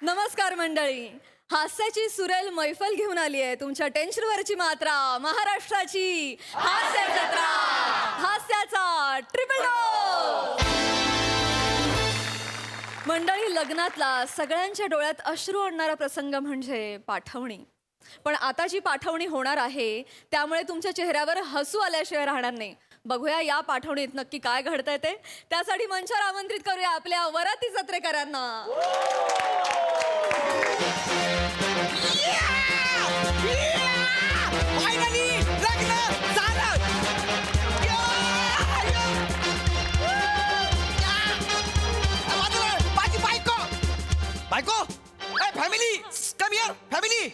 नमस्कार मंडळी. हास्याची सुरेल मैफल घेऊन आली आहे तुमच्या टेन्शनवरची मात्रा. महाराष्ट्राची हास्य जत्रा, हास्याचा ट्रिपल डोस. मंडळी, लग्नातला सगळ्यांच्या डोळ्यात अश्रू आणणारा प्रसंग म्हणजे पाठवणी. पण आता जी पाठवणी होणार आहे त्यामुळे तुमच्या चेहऱ्यावर हसू आल्याशिवाय राहणार नाही. बघूया या पाठवणीत नक्की काय घडतंय ते. त्यासाठी मंचावर आमंत्रित करूया आपल्या वराती जत्रेकरांना. बायको, फॅमिली, कम हिअर, फॅमिली.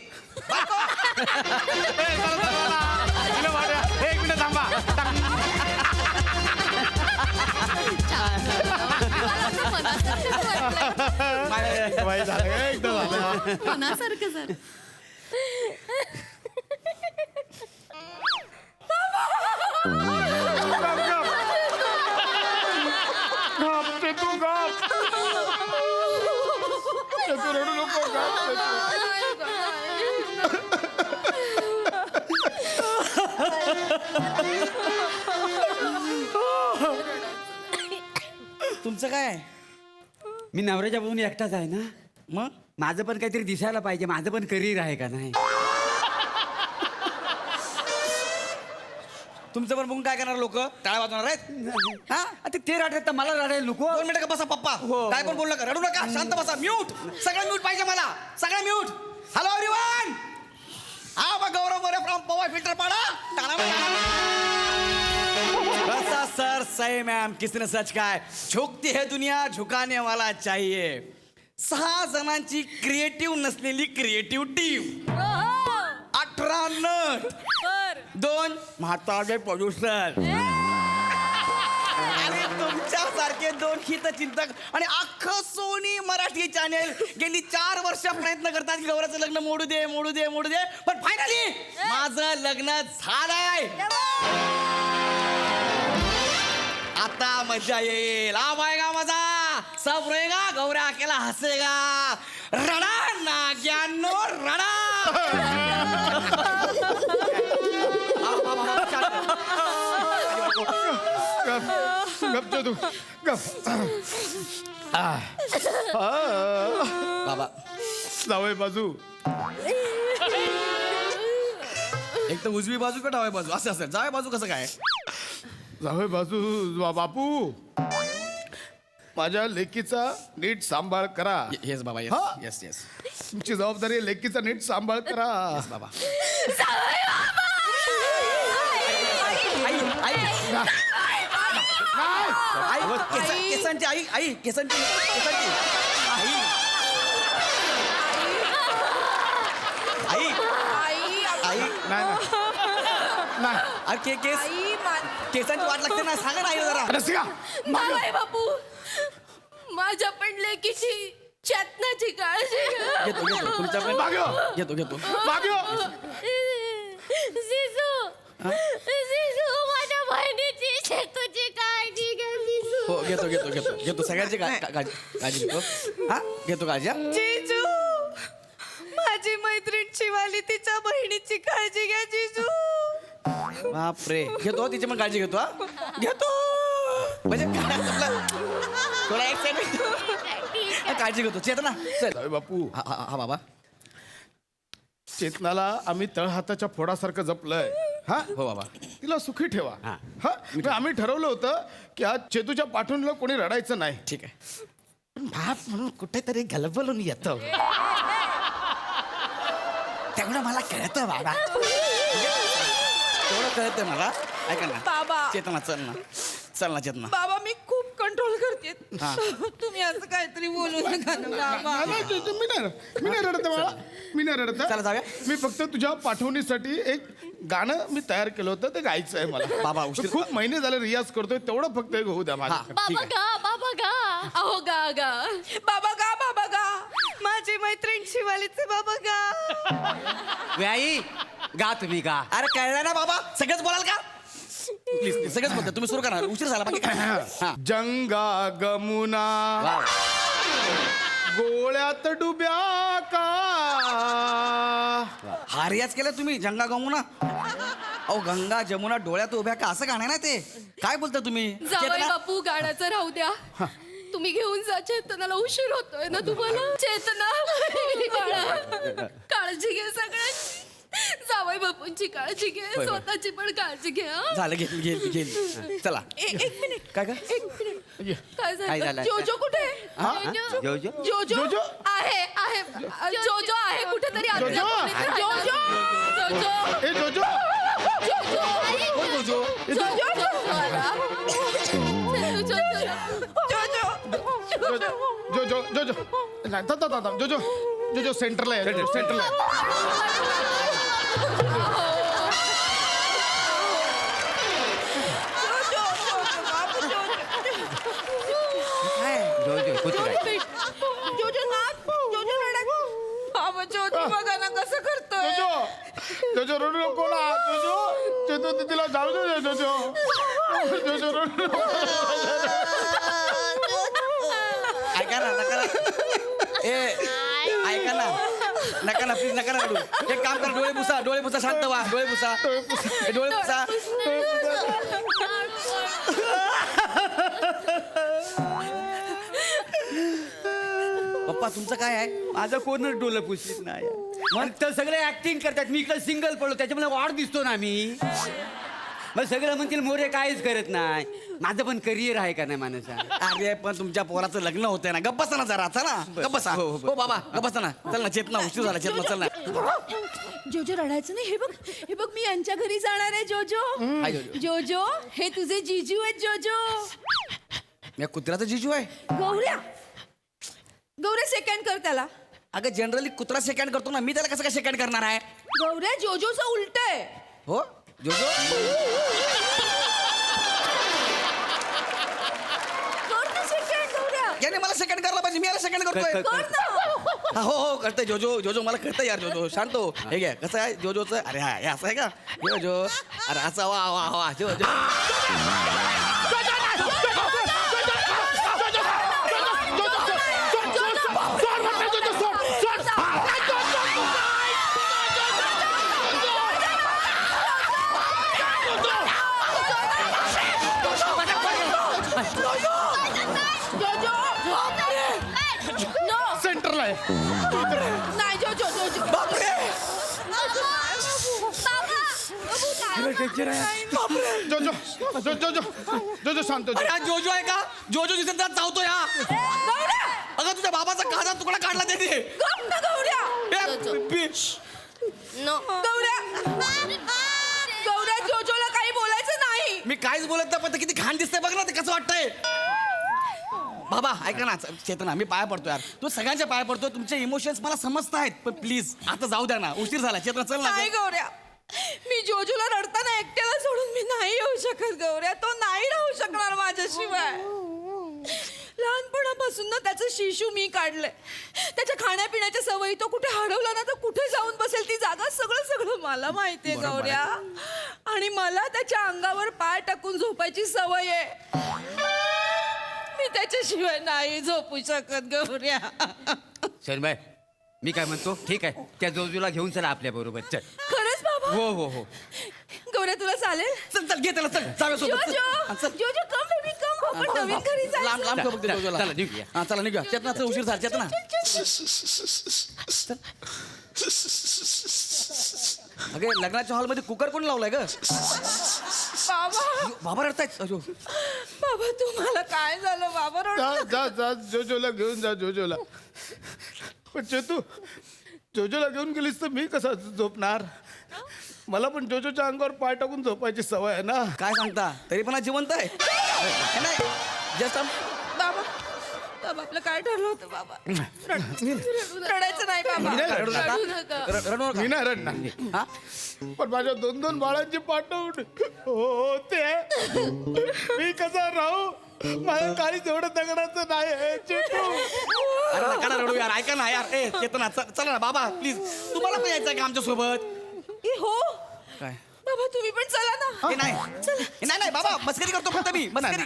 एक मिनिट थांबा. मनासारखं सर. रडू नको. तुमचं काय? मी नवऱ्याच्या बघून एकटाच आहे ना. मग माझं पण काहीतरी दिसायला पाहिजे. माझं पण करिअर आहे का नाही. तुमचं पण बघून काय करणार लोक? टाळ्या वाजवणार आहेत? हा आता ते रडायला मला रडायला नको. 2 मिनिटं का बसा पप्पा. हो. काय पण बोलू नका, रडू नका, शांत बसा. म्यूट, सगळं म्यूट पाहिजे मला, सगळं म्यूट. Hello everyone. हा बघ, गौरव मोरे फ्रॉम पवा फिल्टर पाडा. बसा सर, सही मैम, किसी ने सच कहा है. झुकती है दुनिया, झुकाने वाला चाहिए. 6 जणांची क्रिएटिव्ह नसलेली क्रिएटिव्ह टीम. 18 नट, 2 म्हातारे प्रोड्युसर आणि तुमच्यासारखे 2 हितचिंतक आणि अख्खं सोनी मराठी चॅनेल गेली 4 वर्ष प्रयत्न करतात की गौराचं लग्न मोडू दे, मोडू दे, मोडू दे. पण फायनली माझं लग्न झालंय. आता मजा येईल. आएगा मजा, सब रोएगा, गौरा अकेला हसेगा. रडा नाग्यानो रडा. गप तू गप. बाबा जावई बाजू. एक तर उजवी बाजू का डावी बाजू असं असेल. जावे बाजू कसं काय? जावई बाजू. बापू, माझ्या लेकीचा नीट सांभाळ करा. येस बाबा, हा? येस येस तुमची जबाबदारी आहे, लेकीचा नीट सांभाळ करा. बाबा. केसांची आई, आई केसांची केसांची आई, आई आई. नाही अरे केस केसांची वाट लागते ना, सांगा ना आई जरा. रसिका, नाही बापू, माझ्या पण लेकीची चेतनाची काळजी घ्या. घेतो घेतो तुमच्या मागं. घेतो घेतो. जिजू, जिजू, माझ्या बहिणीची चेतूची काळजी घ्या जिजू. हो घेतो घेतो घेतो घेतो सगळ्यांची काळजी घेतो. हा घेतो काळजी. हा? जिजू, माझी मैत्रीण शिवाली तिच्या बहिणीची काळजी घ्या जिजू. बापरे, घेतो तिची पण काळजी घेतो. हा घेतो म्हणजे काय आपलं थोडा एक्साइटमेंट. काळजी घेतो. चेतना चल. जावई बापू, हा हा हा बाबा. चेतनाला आम्ही तळहाताच्या फोडासारखं जपलंय. हा, हो बाबा. तिला सुखी ठेवा. हा. हा, मग आम्ही ठरवलं होतं की आज चेतूच्या पाठवणीला कोणी रडायचं नाही. ठीक आहे. पण बाप म्हणून कुठेतरी गलबलून येतं. तेवढं मला कळतं बाबा, तेवढं कळतं मला. ऐका ना बाबा, चेतना, चल ना, चल ना चेतना. बाबा मी खूप कंट्रोल करते. हा. तुम्ही असं काहीतरी बोलू नका ना बाबा. नाही, मी नाही रडत आहे बाळा. मी नाही रडत आहे. चला जाऊया. मी फक्त तुझ्या पाठवणीसाठी एक गाणं मी तयार केलं होतं, ते गायचं आहे मला. बाबा, उशीर- खूप महिने झाले रियाज करतोय, तेवढं फक्त एक होऊ द्या माझ्या. हा. ठीक बाबा आहे. गा, बाबा गा. अहो गा गा, बाबा गा, बाबा गा. माझी मैत्रीण शिवालीचे बाबा गा. व्याई गा, तुम्ही गा. अरे कळलं ना बाबा, सगळंच बोलाल का? प्लीज सगळंच बोलतो. तुम्ही सुरू करा, उशीर झाला बाकी काय. हा. जंगा गमुना वाव. गोळ्यात डुब्या का. हा रियाज केला तुम्ही जंगा गमुना. अहो गंगा जमुना डोळ्यात उभ्या का असं गाणं ना ते. काय बोलता तुम्ही जावई चेतना? बापू गाण्याचं राहू द्या. तुम्ही घेऊन जा चेतनाला. उशीर होतोय ना तुम्हाला. चेतना बाळा, काळजी घे सगळ्यांची. जावई बापूंची काळजी घे, होय. स्वतःची पण काळजी घे. हं? झालं घेतली घेतली घेतली. चला एक मिनिट. काय काय एक मिनिट. ये. काय काय झालं? झालं? जोजो कुठे हा? जोजो जोजो? जोजो? आहे आहे. जोजो आहे कुठेतरी आतल्या जोजो? खोलीत. जोजो जोजो ए जोजो. जोजो ए, जोजो. जोजो आला. जोजो जोजो नाही, थांब. जोजो सेंटरला आहे. जोजो सेंटरला आहे. जोजो कुत्रा. जोजो बघा ना कसं करतोय. जोजो रडू नको ना. जोजो तिला जाऊ दे. जोजो रडू नको. ऐका ना नका ना. ए ऐका ना नका ना प्लीज नका ना रडू. एक काम कर डोळे पुसा शांत व्हा. डोळे पुसा. डोळे पुसा. पप्पा तुमचं काय आहे. माझं कोणच डोलं पुसलीत नाही. मग तर सगळे ऍक्टिंग करतात. मी इकडे सिंगल पडलो, त्याच्यामुळे वाढ दिसतो ना मी. मग सगळं म्हणतील मोरे काहीच करत नाही. माझं पण करिअर आहे का नाही माणसा. अरे पण तुमच्या पोराचं लग्न होतंय ना. गप्प बसा ना जरा. चला गप्प बसा. हो, हो, हो बाबा गप्प बसा ना. चल ना चेतना उशीर झाला. चेतना चल ना. जोजो रडायचं नाही. हे बघ मी यांच्या घरी जाणार आहे. जोजो हाय जोजो. जोजो हे तुझे जीजू आहेत. जोजो मी कुत्र्याचा जिजू आहे. गौऱ्या सेकंड कर त्याला. अगं जनरली कुत्रा सेकंड करतो ना. मी त्याला कसं काय सेकंड करणार आहे. गौऱ्या जोजोचं उलट आहे. हो जोजो. कर ना सेकंड गौऱ्या. याने मला सेकंड करायला पाहिजे. मी याला सेकंड करतोय. कर. कर ना. हो करतोय जोजो मला कळतंय यार. जोजो शांत हो. हे घ्या कसं आहे जोजोचं. अरे हा हे असं आहे का जोजो. अरे असं वा वा वा जोजो. सेंटरला आहे. नाही जोजो जोजो. बापरे. जोजो शांत. अरे हा जोजो आहे का. जोजो दिसत त्यात चावतो या. अगं तुझ्या बाबाचा काचा तुकडा काढला त्याने. गप ना गौऱ्या. गौऱ्या जोजोला काही बोलायचं नाही. मी काहीच बोलत नाही पण ते किती घाण दिसतंय बघ ना. ते कसं वाटतंय. बाबा ऐका ना चेतना मी पाया पडतो यार. तू सगळ्यांच्या पाया पडतो. तुमचे इमोशन्स मला समजत आहेत पण प्लीज आता जाऊ द्या ना. उशीर झाला. चेतना चल नाही ना. गौऱ्या, मी जोजूला रडताना एकट्याला सोडून मी नाही येऊ शकत. गौऱ्या तो नाही राहू शकणार माझ्याशिवाय. लहानपणापासून ना त्याचं शिशू मी काढलंय. त्याच्या खाण्यापिण्याच्या सवयी तो कुठे हरवला ना तर कुठे जाऊन बसेल ती जागा सगळं मला माहितीये गौऱ्या. आणि मला त्याच्या अंगावर पाय टाकून झोपायची सवय आहे. मी त्याच्याशिवाय नाही झोपू शकत गौऱ्या. शरणबाई मी काय म्हणतो ठीक आहे त्या जोजूला घेऊन चला आपल्या बरोबर. चल. खरंच बाबा. हो. गौऱ्या तुला चालेल. चल घे त्याला. चल जाऊया सोबत. जोजो जोजो कम बेबी कम. आपण नवीन घरी लांब जायचं. लांब ठेव बघ ते जोजोला. चला, निघूया. हा चला निघूया. चेतना चल उशीर झाला. चेतना अगे लग्नाच्या हॉलमध्ये कुकर कोण लावलाय ग. बाबा बाबा रडतायत. अजो बाबा तुम्हाला काय झालं बाबा रडताय? जा जोजोला घेऊन जा. जोजोला पण चेतू जोजोला घेऊन गेलीस तर मी कसा झोपणार. मला पण जोजोच्या अंगावर पाय टाकून झोपायची सवय आहे ना. काय सांगता तरी पण हा जिवंत आहे. नाही जस्ट बाबा बाबा आपलं काय ठरलं होतं बाबा. रडायचं नाही बाबा. रडू नका. रडू नका. रडू नका. मी नाही रडणार. हा पण माझ्या 2-2 बाळांची पाठवून होते मी कसा राहू. माझं काही तेवढं दगडाचं नाही आहे चेतू. अरे नका ना रडू यार. ऐका ना यार. ए चेतना चला ना बाबा प्लीज. तुम्हाला पण यायचं का आमच्या सोबत. हो काय बाबा तुम्ही पण चला ना. हे नाही नाही नाही बाबा मस्करी करतो फक्त मी मस्करी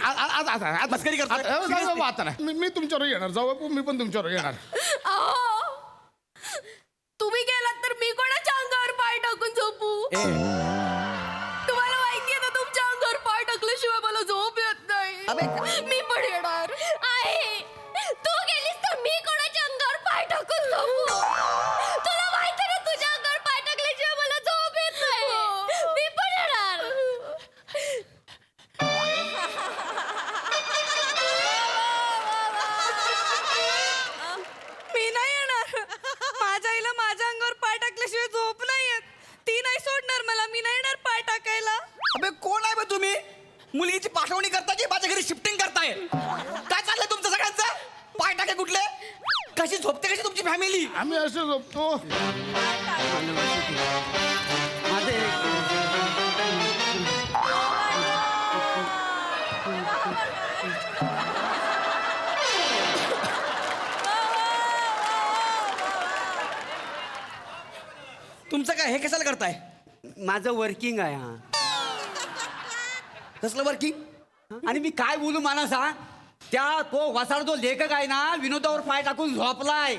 मस्करी करतो जाऊ आता नाही मी तुमच्यावर येणार जाऊ बापू मी पण तुमच्यावर येणार. अहो, तुम्ही गेलात तर मी कोणाच्या अंगावर पाय टाकून झोपू? तुम्हाला माहितीये ना तुमच्या अंगावर पाय टाकल्याशिवाय मला झोप येत नाही. मी पण येणार. आहे तू गेलीस तर मी कोणाच्या अंगावर पाय टाकून झोपू? तुला माहिती ना तुझ्या अंगावर पाय टाकल्याशिवाय मला झोप येत नाही. मी पण येणार. मी नाही येणार. माझ्या आईला माझ्या अंगावर पाय टाकल्याशिवाय झोप नाही येत. ती नाही सोडणार मला. मी नाही येणार पाय टाकायला. अबे कोण आहे बे तुम्ही मुलगीची पाठवणी करता की माझ्या घरी शिफ्टिंग करताय काय चाललंय तुमचं सगळ्यांचं पाय टाके कुठले कशी झोपते कशी तुमची फॅमिली आम्ही असं झोपतो. माझं तुमचं काय हे कशाला करताय माझं वर्किंग आहे हा. कसलं वर्किंग आणि मी काय बोलू मला सांग त्या तो वसाड जो लेखक आहे ना विनोदावर पाय टाकून झोपलाय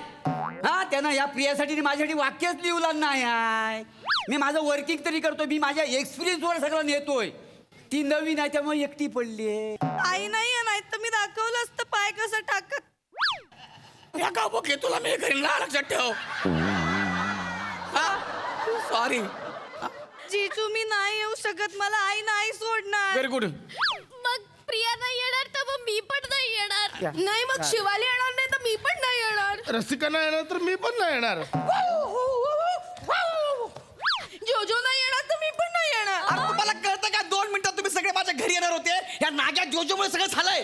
हा त्यानं या प्रियासाठी माझ्यासाठी वाक्यच लिहलं नाही आहे. मी माझं वर्किंग तरी करतोय मी माझ्या एक्सपिरियन्सवर सगळं नेतोय. ती नवीन आहे त्यामुळे एकटी पडली आई नाही नाही तर मी दाखवलं असतं पाय कसं टाकत. या का बघे तुला मी घरी ना लक्षात ठेव सॉरी जीजू मी नाही येऊ शकत. मला आई नाही सोडणार. व्हेरी गुड मग प्रिया नाही येणार तर मग मी पण नाही येणार. नाही मग शिवाली येणार नाही तर मी पण नाही येणार. रसिका नाही येणार तर मी पण नाही येणार. जोजो नाही येणार तर मी पण नाही येणार. अरे तुम्हाला कळतं का 2 मिनिटात तुम्ही सगळे माझ्या घरी येणार होते या नाग्या जोजोमुळे सगळं झालंय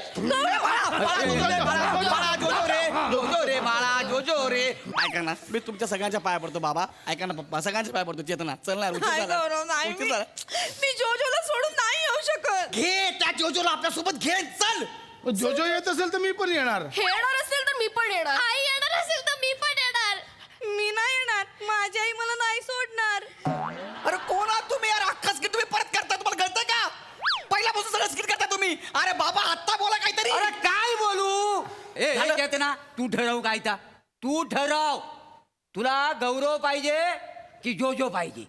बाळा जोजो रे जोजो रे बाळा जोजो रे ऐका ना मी तुमच्या सगळ्यांच्या पाया पडतो बाबा ऐका ना पप्पा सगळ्यांच्या पाया पडतो चेतना चलणार नाही गौरव नाही मी जोजोला सोडून नाही येऊ शकत. घे त्या जोजोला आपल्यासोबत घे चल जोजो येत असेल तर मी पण येणार. हे येणार असेल तर मी पण येणार. आई येणार असेल तर मी पण येणार. मी नाही येणार. माझी आई मला नाही सोडणार. अरे कोण आहात तुम्ही यार अख्खा स्किट तुम्ही परत करता तुम्हाला कळतंय का पहिल्यापासून सगळं स्किट करता तुम्ही अरे बाबा आत्ता बोला काहीतरी अरे काय बोलू झालं. येते ना तू ठरव काय ता तू ठरव तुला गौरव पाहिजे की जोजो पाहिजे.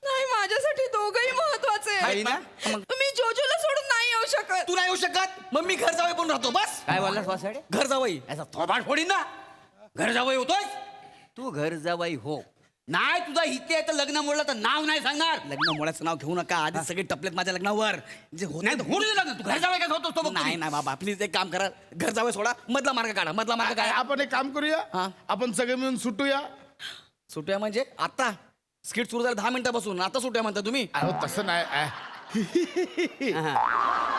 नाही माझ्यासाठी दोघही महत्वाचे आहे ना? मी जोजोला सोडून नाही येऊ शकत. तू नाही येऊ शकत मग मी घर जावई पण राहतो बस काय बोललास वासाडे घर जावई याचा थोबाड फोडीन ना घर जावई होतोय तू घर जावई हो नाही तुझा इथे आहे तर लग्न मोडलं तर नाव नाही सांगणार. लग्न मुळाचं नाव घेऊ नका आधी सगळे टपलेत माझ्या लग्नावर जे होत नाही तर होऊ दे लग्न तू घर जावई काय होतोस तो बघ नाही नाही बाबा प्लीज एक काम करा घर जावई सोडा मधला मार्ग काढा मधला मार्ग काय आपण एक काम करूया हा. आपण सगळे मिळून सुटूया. सुट्या म्हणजे आता स्किट सुरू झालं 10 मिनिटापासून आता सुट्या म्हणता तुम्ही अहो तसं नाही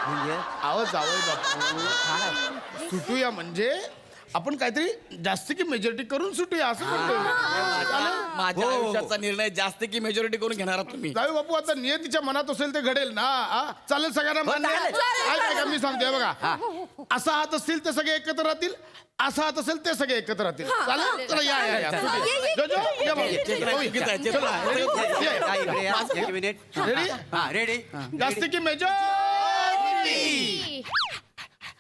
म्हणजे अहो जावई बापू सुटूया म्हणजे आपण काहीतरी जास्त की मेजॉरिटी करून सुटूया असं म्हणतोय मी. चालेल? माझ्या हो, हो. आयुष्याचा निर्णय जास्त की मेजॉरिटी करून घेणार आहात तुम्ही जाऊ बापू आता नियतीच्या मनात असेल ते घडेल ना हा? चालेल सगळ्यांना मान्य आहे? चालेल. ऐका मी सांगतोय बघा असा हात असतील ते सगळे एकत्र राहतील असा हात असेल ते सगळे एकत्र राहतील चालेल चला या या या जोजो, या बाबू. चुकीचं आहे, चुकीचं आहे. या, या. काय इकडे या, एक मिनिट Ready? हा रेडी जास्त की मेजॉरिटी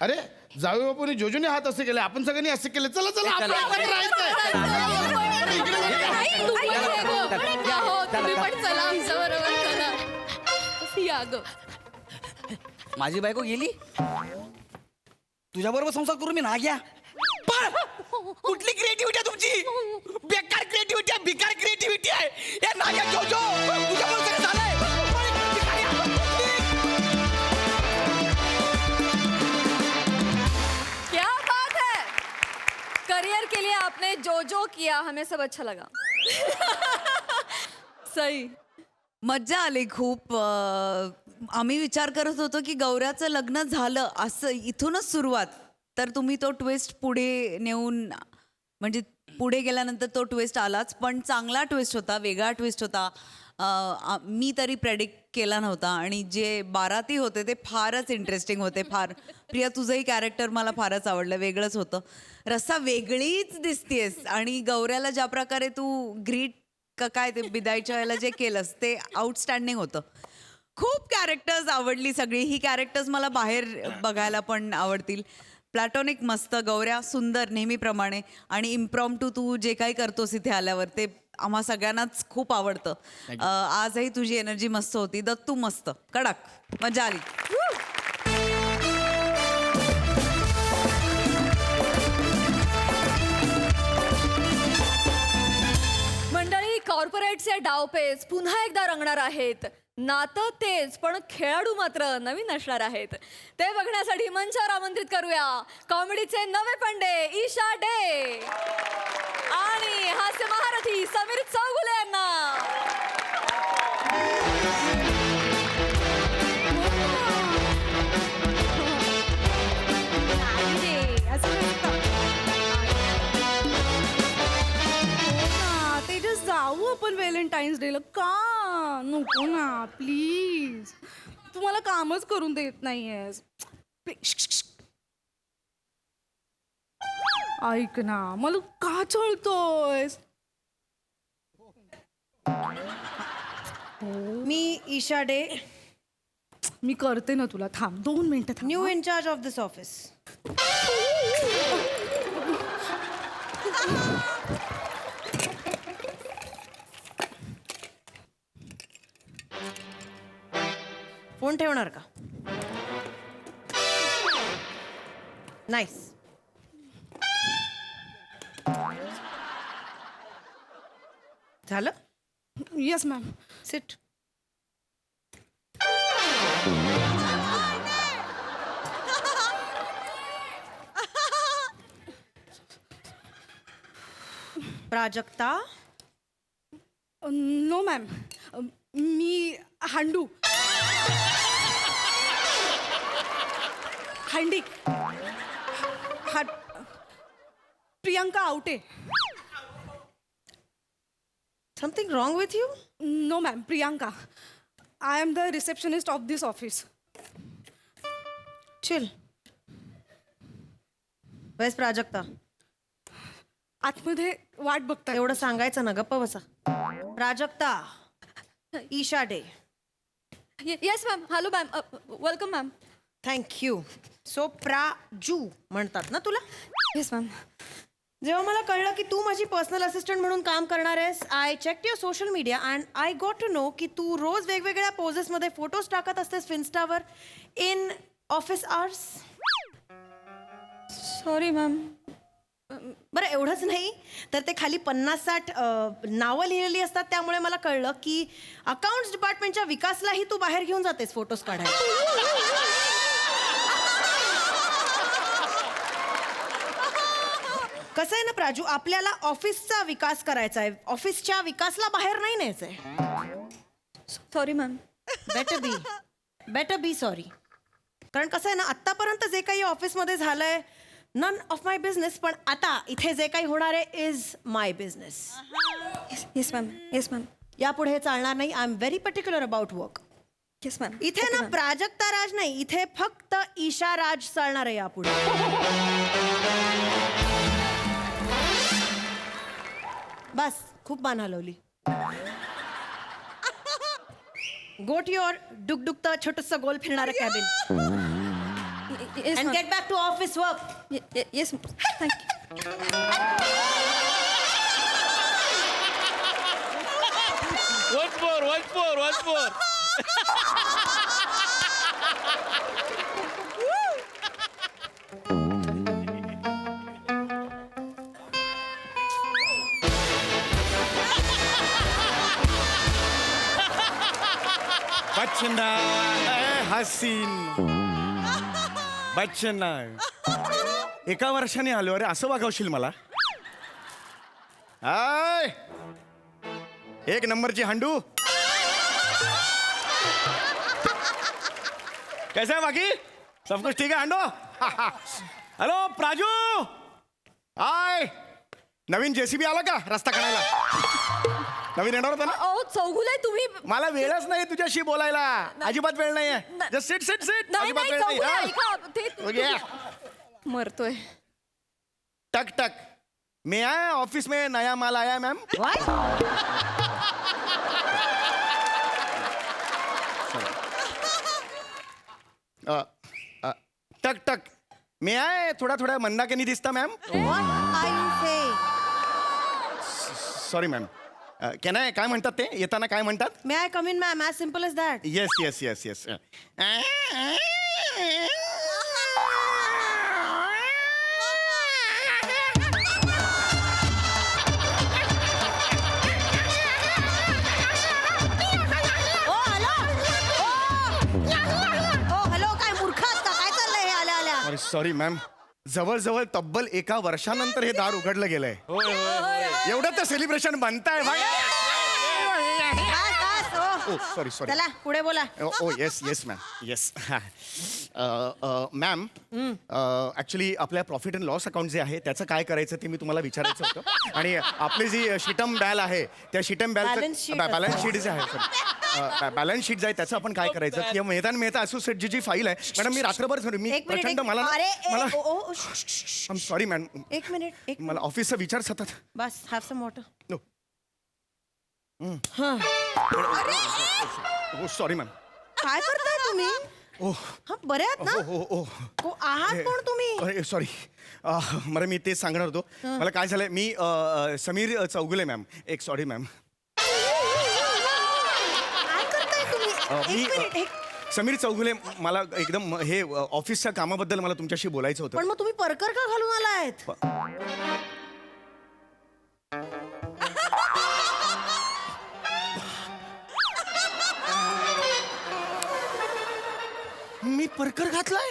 अरे जाऊ बापूने जोजोने हात असे केले आपण सगळ्यांनी असे केले चला चला आपलं आपण राहायचंय. अरे, इकडे बघा. तुम्ही पण चला आमच्या बरोबर चला. या ग माझी बायको गेली तुझ्या बरोबर संसार करू मी ना घ्या पण कुठली क्रिएटिव्हिटी आहे तुमची बेकार क्रिएटिव्हिटी आहे बिकार क्रिएटिव्हिटी आहे या नाग्या जोजो तुझ्यामुळे सगळं झालंय क्या बात है करियर के लिए आपने जो जो किया हमें सब अच्छा लगा सही मज्जा आली खूप. आम्ही विचार करत होतो की गौऱ्याचं लग्न झालं असं इथूनच सुरुवात तर तुम्ही तो ट्विस्ट पुढे नेऊन म्हणजे पुढे गेल्यानंतर तो ट्विस्ट आलाच पण चांगला ट्विस्ट होता वेगळा ट्विस्ट होता. मी तरी प्रेडिक्ट केला नव्हता आणि जे बाराती होते ते फारच इंटरेस्टिंग होते. फार प्रिया तुझंही कॅरेक्टर मला फारच आवडलं वेगळंच होतं. रस्सा वेगळीच दिसतेस आणि गौऱ्याला ज्या प्रकारे तू ग्रीट काय ते बिदाईच्या वेळेला जे केलंस ते आउटस्टँडिंग होतं. खूप कॅरेक्टर्स आवडली सगळी. ही कॅरेक्टर्स मला बाहेर बघायला पण आवडतील. प्लॅटॉनिक मस्त, गौऱ्या सुंदर नेहमीप्रमाणे, आणि इम्प्रॉम्प्टू तू जे काही करतोस इथे आल्यावर ते आम्हा सगळ्यांनाच खूप आवडतं. आजही तुझी एनर्जी मस्त होती. दत्तू मस्त, कडक, मजा आली. मंडळी, कॉर्पोरेटचे डावपेच पुन्हा एकदा रंगणार आहेत. नातं तेच, पण खेळाडू मात्र नवीन असणार आहेत. ते बघण्यासाठी मंचावर आमंत्रित करूया कॉमेडीचे नवे पंडे ईशा डे आणि हास्य महारथी समीर चौगुले यांना. तेजस, जाऊ आपण व्हॅलेंटाईन्स डेला. का नको ना प्लीज, तू मला कामच करून देत नाहीयेस. ऐक ना, मला का चळतोयस? मी ईशा डे, मी करते ना तुला. थांब 2 मिनिटं थांब. New in charge of this office. Phone ठेवणार का? नाईस. झालं? Yes ma'am. Sit. Prajakta, no ma'am, मी Handu. Handi. Priyanka Awate. Something wrong with you? No ma'am, Priyanka. I am the receptionist of this office. Chill. Where's Prajakta? आतमध्ये वाट बघताय. एवढं सांगायचं ना, गप्प बसा. Prajakta, Isha De. Yes ma'am. Hello ma'am. Welcome ma'am. Thank you. So Praju म्हणतात ना तुला? Yes ma'am. जेव्हा मला कळलं की तू माझी पर्सनल असिस्टंट म्हणून काम करणार आहेस, I check your social media and I got to know की तू रोज वेगवेगळ्या पोजेसमध्ये फोटोज टाकत असतेस इन्स्टावर in office hours. Sorry ma'am. बरं, एवढंच नाही तर ते खाली 50-60 नावं लिहिलेली असतात. त्यामुळे मला कळलं की अकाउंट्स डिपार्टमेंटच्या विकासलाही तू बाहेर घेऊन जातेस फोटोज काढायला. कसं आहे ना प्राजू, आपल्याला ऑफिसचा विकास करायचा आहे, ऑफिसच्या विकासला बाहेर नाही न्यायचंय. Sorry ma'am. Better be sorry. कारण कसं आहे ना, आत्तापर्यंत जे काही ऑफिसमध्ये झालंय नन ऑफ माय बिझनेस, पण आता इथे जे काही होणार आहे is my business. Yes ma'am. Yes ma'am. यापुढे हे चालणार नाही. I am very particular about work. Yes ma'am. इथे ना प्राजक्ता राज नाही, इथे फक्त ईशा राज चालणार आहे यापुढे. बस, खूप मान हलवली. गो टू युअर डुकडुकतं छोटंसं गोल फिरणारं cabin yes and get back to office work. Yes thank you. once more. Bachchan हसीन बच्चन, एका वर्षाने आलो. अरे असं वागवशील मला? आय, एक नंबरची हांडू. कैसा है बाकी? सब कुछ ठीक है हांडो? हॅलो प्राजू, आय नवीन जेसीबी आला का रस्ता काढायला? नवीन येणार होता ना? अहो चौगुले, तुम्ही मला वेळच नाही तुझ्याशी बोलायला, अजिबात वेळ नाहीये. Just sit sit sit. नाही अजिबात नाही वेळ चौगुले नाही. ऐका, ते हो गया. मरतोय. टक टक मैं आया ऑफिस में नया माल आया मैम. टक टक मैं आय थोडा थोडा मंदा के नाही दिसता मॅम. Sorry ma'am. काय काय म्हणतात ते येताना काय म्हणतात. May I come in ma'am as simple as that. Yes yes yes yes. Hello काय मूर्खात का काय चाललंय हे आल्या आल्या. अरे सॉरी मॅम. जवळजवळ तब्बल 1 वर्षानंतर हे दार उघडलं गेलंय. एवढं तर सेलिब्रेशन बनताय भाई. Oh sorry sorry. चला पुढे बोला. Oh yes yes ma'am yes. Ma'am actually आपल्या प्रॉफिट अँड लॉस अकाउंट जे आहे त्याचं काय करायचं ते मी तुम्हाला विचारायचं होतं. आणि आपली जी शिटम बॅल आहे त्या शिटम Balance sheet बॅलन्स शीट जे आहे बॅलन्स शीट जे आहे त्याचं आपण काय करायचं किंवा मेहता मेहता असोसिएटची जी फाईल आहे मॅडम मी रात्रभर सॉरी मी एक मिनिट प्रचंड मला अरे मला एक सॉरी मॅम मिनिट मला ऑफिसचा विचार सतत. बस हॅव सम वॉटर. नो हो सॉरी मॅम. काय करताय तुम्ही. ओ हा बरे आहात ना. ओ ओ को आहात कोण तुम्ही. अरे सॉरी. मला मी तेच सांगणार होतो. मला काय झालंय मी समीर चौगुले मॅम. एक सॉरी मॅम. काय करताय तुम्ही. मी एक मिनिट एक समीर चौगुले. मला एकदम हे ऑफिसच्या कामाबद्दल मला तुमच्याशी बोलायचं होतं. पण मग तुम्ही परकर का घालून आलायत. मी परकर घातलाय.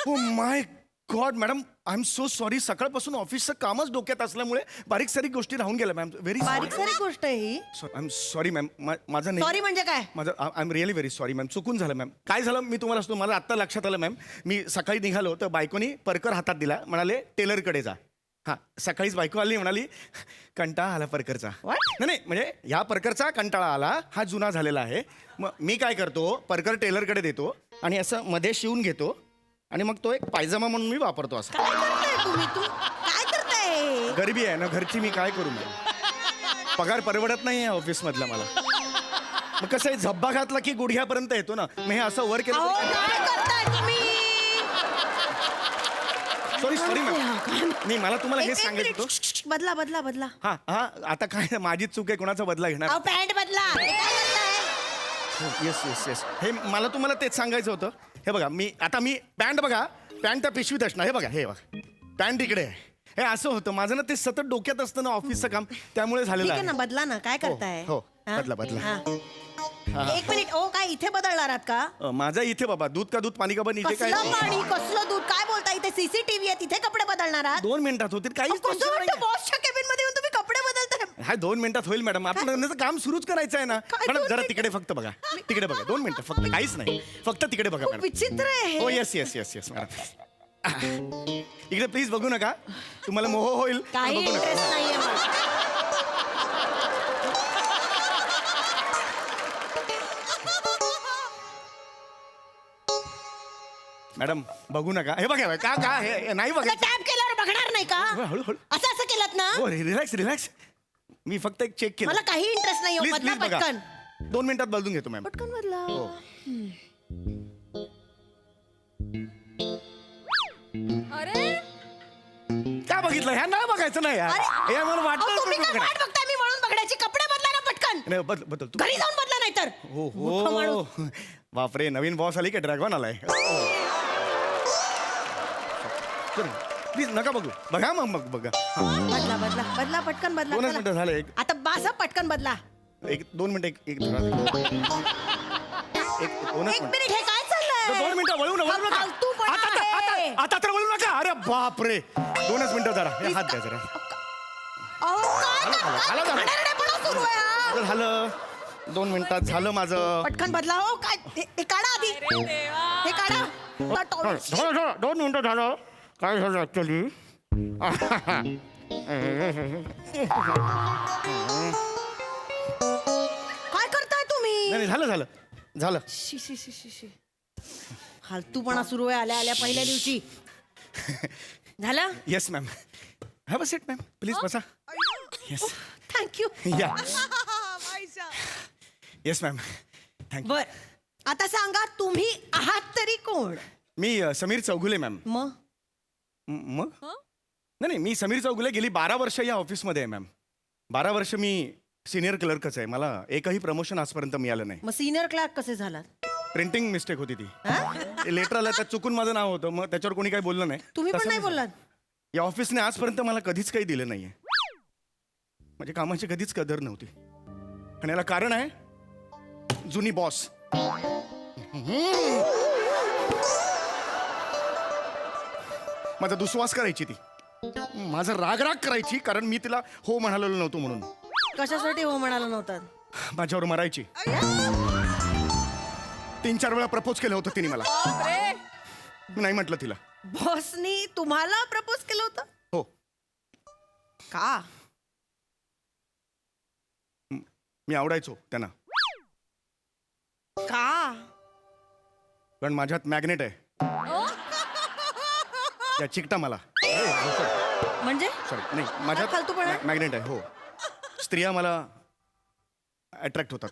Oh my God madam I am so sorry. सकाळपासून ऑफिसचं कामच डोक्यात असल्यामुळे बारीक सारीक गोष्टी राहून गेल्या मॅम. व्हेरी बारीक सारी गोष्ट आहे ही. I am sorry ma'am. माझं नाही. सॉरी म्हणजे काय. माझं I am really very sorry ma'am. चुकून झालं मॅम. काय झालं मी तुम्हाला सांगतो. मला आत्ता लक्षात आलं मॅम. मी सकाळी निघालो तर बायकोनी परकर हातात दिला. म्हणाले टेलरकडे जा. हां सकाळीच बायको आली म्हणाली कंटाळा आला परकरचा. नाही नाही म्हणजे ह्या परकरचा कंटाळा आला. हा जुना झालेला आहे. मग मी काय करतो परकर टेलरकडे देतो आणि असं मध्ये शिवून घेतो आणि मग तो एक पायजमा म्हणून मी वापरतो. असं काय करताय तुम्ही काय करताय. गरिबी आहे ना घरची. मी काय करू मॅम. पगार परवडत नाही आहे ऑफिसमधला मला. मग कसं आहे झब्बा घातला की गुडघ्यापर्यंत येतो ना. मग हे असं वर केलं अहो, काय करताय तुम्ही. Sorry sorry ma'am. नाही मला तुम्हाला हे एक सांगायचं मिनिट. होतं. बदला बदला बदला. हा हा आता काय माझीच चूक आहे. कोणाचा बदला घेणार. अहो पॅन्ट बदला. हे काय करताय. Yes yes yes. हे मला तुम्हाला तेच सांगायचं होतं. हे बघा मी पॅन्ट बघा. पॅन्ट त्या पिशवीत असणार. हे बघा हे बघा पॅन्ट इकडे आहे. हे असं होतं माझं ना. ते सतत डोक्यात असतं ना ऑफिसचं काम त्यामुळे ठीक झालेलं आहे ना आहे. बदला ना. काय करताय. हो, हा? बदला, बदला. हा. एक मिनिट. ओ काय इथे बदलणार आहात का. माझा इथे बाबा दूध का दूध पाणी का पण इथे काय कसलं पाणी कसलं दूध काय बोलता. इथे सीसीटीव्ही आहे तिथे कपडे बदलणार आहात. 2 मिनिटात होतील. काहीच कसं tension वाटतं नाहीये. बॉसच्या केबिन मध्ये येऊन तुम्ही कपडे बदलताय. हा 2 मिनिटात होईल मॅडम. आपण काम सुरूच करायचं आहे ना. काय मॅडम 2 जरा मिनिटं? तिकडे फक्त बघा. तिकडे बघा 2 मिनिटं फक्त. काहीच नाही फक्त तिकडे बघा खूप मॅडम. विचित्र आहे हे. हो yes yes yes yes madam. इकडे प्लीज बघू नका. तुम्हाला मोह होईल पण काही बघू नका. इंटरेस्ट नाहीये मला. मॅडम बघू नका. हे बघा का का हे नाही आता बघायचं. टॅप केल्यावर बघणार नाही का. हळू हळू. असं असं केलं ना. हो रिलॅक्स रिलॅक्स. मी फक्त एक चेक केलं. मला काही इंटरेस्ट नाही. प्लीज बदला प्लीज बघा. पटकन 2 मिनिटात बदलून घेतो मॅम. पटकन बदला. हो. अरे काय बघितलं ह्या नाही बघायचं नाही यार. अरे, हे मला अहो, वाटतं तुम्ही काय वाट बघताय मी म्हणून बघण्याची. कपडे बदला ना पटकन. नाही बदल तू. घरी जाऊन बदला नाही तर. हो मूर्ख माणूस. हो बापरे नवीन बॉस आली का ड्रॅगन आलाय. प्लीज नका बघू. बघा मग बघा. बदला बदला बदला पटकन बदला. 2 चला. मिनिटं झाले. एक आता बास हं, पटकन बदला. 2 मिनिटं एक धरा. एक 2 एक मिनिट. हे काय चाललंय. 2 मिनिटं वळू हा नका. फालतूपणा आहे. आता तर वळू नका. अरे बापरे 2च मिनिटं जरा हे हात द्या जरा. अहो, काय झालं, झालं. घाणेरडेपणा सुरू आहे हा. झालं, झालं 2 मिनिटात झालं माझं. पटकन बदला. हो काय हे काढा आधी. हे काढा. झालं 2 मिनिटं झालं. काय झालं ऍक्च्युली काय करताय तुम्ही. नाही झालं झालं झालं. शी शी शी शी शी. फालतूपणा सुरू आहे आल्या आल्या पहिल्या दिवशी. झालं. Yes ma'am. Have a seat ma'am please बसा येस थँक्यू. या येस मॅम थँक्यू. बर आता सांगा तुम्ही आहात तरी कोण? मी समीर चौगुले मॅम. मग मग नाही मी समीर चौगुले गेली 12 वर्ष या ऑफिसमध्ये आहे मॅम. 12 वर्ष मी सिनियर क्लर्कच आहे. मला एकही प्रमोशन आजपर्यंत मिळालं नाही. मग सिनियर क्लार्क कसे झालात? प्रिंटिंग मिस्टेक होती ती. लेटर आलं त्यात चुकून माझं नाव होतं मग त्याच्यावर कोणी काही बोललं नाही. तुम्ही पण तसं नाही झालं. बोललात? या ऑफिसने आजपर्यंत मला कधीच काही दिलं नाहीये. म्हणजे कामाची कधीच कदर नव्हती. आणि याला कारण आहे जुनी बॉस. माझा दुस्वास करायची ती. माझा राग करायची कारण मी तिला हो म्हणालेलो नव्हतो म्हणून. कशासाठी हो म्हणाला नव्हतात? माझ्यावर मरायची. 3-4 वेळा प्रपोज केलं होतं तिने मला. बापरे. मी नाही म्हटलं तिला. बॉसनी तुम्हाला प्रपोज केलं होतं? हो का? मी आवडायचो त्यांना का? कारण माझ्यात मॅग्नेट आहे. त्या चिकटा मला म्हणजे सॉरी नाही काय माझ्यात फालतूपणा? मॅग्नेट आहे. हो स्त्रिया मला अट्रॅक्ट होतात.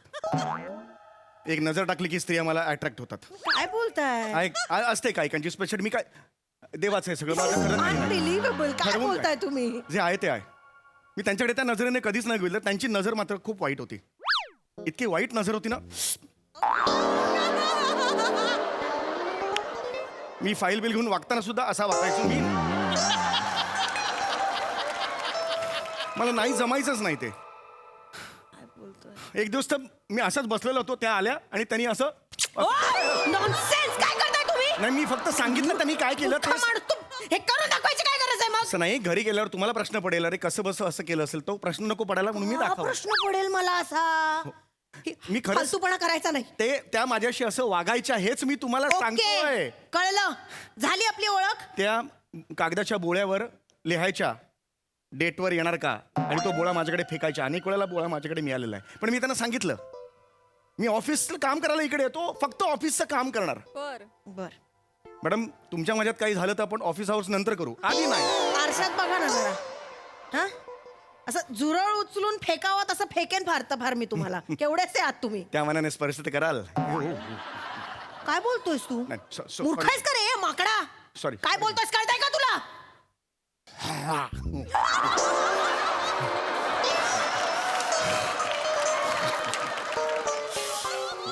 एक नजर टाकली की स्त्रिया मला अट्रॅक्ट होतात. काय बोलताय? असते काही स्पेशल. मी काय देवाचं आहे सगळं माझं खरं नाही. अनबिलिव्हेबल. काय ठरवून बोलताय काय? तुम्ही? जे आहे ते आहे. मी त्यांच्याकडे त्या नजरेने कधीच नाही गेलं. त्यांची नजर मात्र खूप वाईट होती. इतकी वाईट नजर होती ना. मी फाईल बिल घेऊन वागताना सुद्धा असा वागायचो मी. मला नाही जमायचंच नाही ते. एक दिवस तर मी असंच बसलेलो होतो. त्या आल्या आणि त्यांनी असं नॉनसेन्स. काय करताय तुम्ही? नाही मी फक्त सांगितलं त्यांनी काय केलं ते. हे करून दाखवायची काय गरज आहे मग? असं नाही घरी गेल्यावर तुम्हाला प्रश्न पडेल अरे कसं बस असं केलं असेल. तो प्रश्न नको पडायला म्हणून मी हा दाखवलं. प्रश्न पडेल मला असा. मी खरंच फालतूपणा करायचा नाही. ते त्या माझ्याशी असं वागायच्या हेच मी तुम्हाला सांगतोय. कळलं. झाली आपली ओळख. त्या कागदाच्या बोळ्यावर लिहायच्या डेटवर येणार का आणि तो बोळा माझ्याकडे फेकायचा. अनेक वेळेला बोळा माझ्याकडे मिळालेला आहे. पण मी त्यांना सांगितलं मी ऑफिसचं काम करायला इकडे येतो. फक्त ऑफिसचं काम करणार. बर. बर. मॅडम तुमच्या माझ्यात काही झालं तर आपण ऑफिस आवर्स नंतर करू. आधी नाही. आरशात बघा ना जरा. हा असं झुरळ उचलून फेकावं तसं फेकेन फार मी तुम्हाला. केवढेच आहात तुम्ही? त्या मनाने स्पर्श तर कराल. काय बोलतोयस तू? नाही, मूर्खायस का रे माकडा? सॉरी. काय बोलतोयस कळतंय का तुला?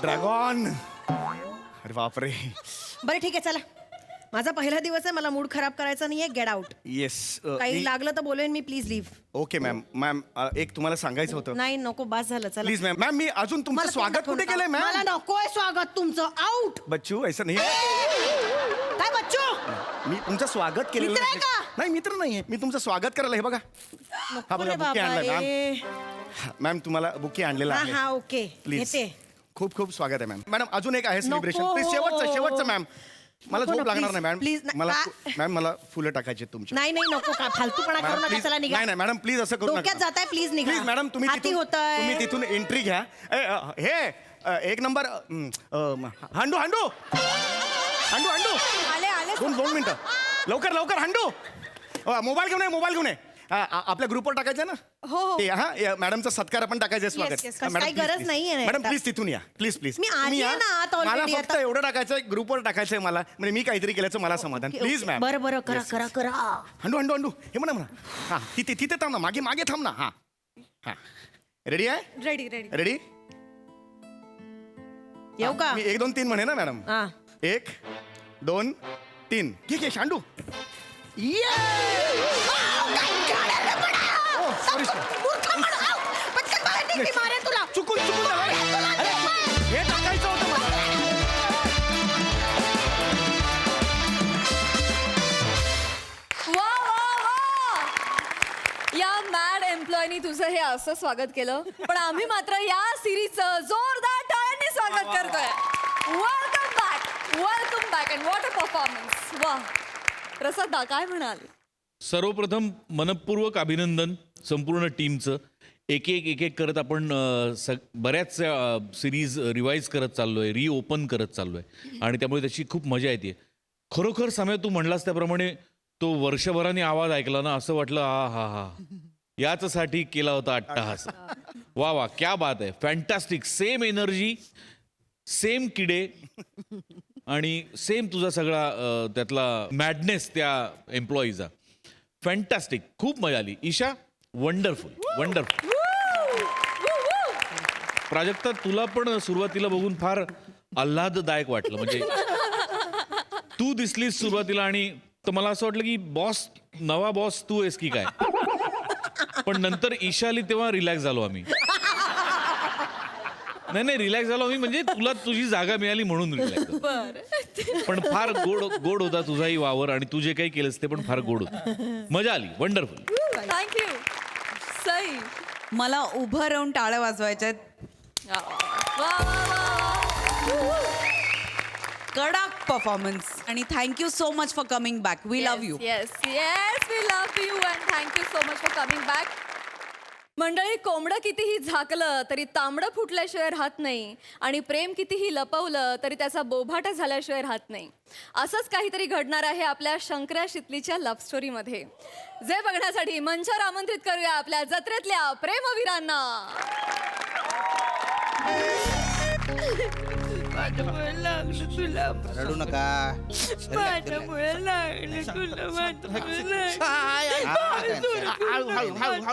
ड्रॅगॉन. अरे बापरे. बरं ठीक आहे चला. माझा पहिला दिवस आहे. मला मूड खराब करायचा नाहीये. Get out. येस काही लागलं तर बोलेन मी. Please leave. Okay ma'am. Ma'am एक तुम्हाला सांगायचं होतं. नाही नको बास झालं. चला. Please ma'am. मॅम मी अजून तुमचं मला स्वागत तोंडात कुठे केलंय मला मॅम? नकोय स्वागत तुमचं. आउट. बच्चू ऐसा नाही. काय बच्चू? मी तुमचं स्वागत केलेलं मित्र आहे का? नाही मित्र नाहीये. मी तुमचं स्वागत करायला हे बघा. हा बघा रे बुके बाबा, आणलाय मॅम. ए. मॅम तुम्हाला बुके आणलेला हा आहे. हा ओके. प्लीज येते. खूप खूप स्वागत आहे मॅम. मॅडम अजून एक आहे सेलिब्रेशन. नको. प्लीज शेवटचं मॅम. मला नको झोप ना, लागणार please, नाही please, मॅम. मला का? मॅम मला फुलं टाकायची तुमची. नाही नाही नको का फालतूपणा करू नका. चला निघा. नाही नाही मॅडम प्लीज असं करू डोक्यात नका. जाताय. प्लीज निघा. प्लीज मॅडम तुम्ही हाती होतंय. तुम्ही तिथून एंट्री घ्या. हे एक नंबर हांडू हांडू हांडू हांडू आले आले. 2 मिनिटं लवकर लवकर हांडू. मोबाईल घेऊन ये मोबाईल घेऊन ये. आपल्या ग्रुपवर टाकायचं ना. हो, हो. ते या मॅडमचा सत्कार आपण टाकायचं yes, स्वागत. कसं काही गरज नाहीये मॅडम आता. प्लीज तिथून या. प्लीज प्लीज मी आली आहे ना आत already मला फक्त आता. एवढं टाकायचंय ग्रुपवर टाकायचंय मला. म्हणजे मी काहीतरी केल्याचं मला समाधान. Okay, please okay. मॅम. बरं बरं करा करा करा. हंडू हंडू हंडू हे म्हणा हा तिथे तिथे थांब ना. मागे मागे थांब ना. हा हा रेडी आहे? Ready ready. रेडी? येऊ का? मी 1 2 3 म्हणे ना मॅडम. हा. 1 2 3 ठीक आहे शांडू. सॉरी चुकून चुकून झालं. अरे, हे टाकायचं होतं मला. वा वा वा. या मॅड एम्प्लॉयनी तुझं हे असं स्वागत केलं. पण आम्ही मात्र या सिरीजचं जोरदार टाळ्यांनी स्वागत करतोय. Welcome back and what a performance. वा. प्रसाद काय म्हणाल? सर्वप्रथम मनपूर्वक अभिनंदन संपूर्ण टीमचं. एक एक करत आपण बऱ्याच सिरीज रिवाईज करत चाललोय, रिओपन करत चाललोय आणि त्यामुळे त्याची खूप मजा येते. खरोखर समय तू म्हणलास त्याप्रमाणे तो वर्षभराने आवाज ऐकला ना असं वाटलं हा हा हा याचसाठी केला होता अट्टहास. वा वा, क्या बात आहे, फॅन्टॅस्टिक. सेम एनर्जी, सेम किडे आणि सेम तुझा सगळा त्यातला मॅडनेस त्या एम्प्लॉईचा. फॅन्टॅस्टिक, खूप मजा आली. Isha, wonderful wonderful. प्राजक्ता, तुला पण सुरुवातीला बघून फार आल्हाददायक वाटलं. म्हणजे तू दिसलीस सुरुवातीला आणि तर मला असं वाटलं की बॉस, नवा बॉस तू आहेस की काय. पण नंतर ईशा आली तेव्हा रिलॅक्स झालो आम्ही. नाही रिलॅक्स झालो आम्ही, म्हणजे तुला तुझी जागा मिळाली म्हणून रिलॅक्स. पण फार गोड होता तुझाही वावर आणि तू जे काही केलंस ते पण फार गोड होतं. मजा आली, वंडरफुल. थँक्यू. सई. मला उभं राहून टाळ्या वाजवायच्या आहेत. वा, वा, वा. कडक परफॉर्मन्स आणि thank you so much for coming back. We love you. Yes yes, we love you and thank you so much for coming back. मंडळी, कोंबडं कितीही झाकलं तरी तांबडं फुटल्याशिवाय राहत नाही आणि प्रेम कितीही लपवलं तरी त्याचा बोभाटा झाल्याशिवाय राहत नाही. असंच काहीतरी घडणार आहे आपल्या शंकर्या शितलीच्या लव्ह स्टोरीमध्ये, जे बघण्यासाठी मंचावर आमंत्रित करूया आपल्या जत्रेतल्या प्रेमवीरांना. रडू नका.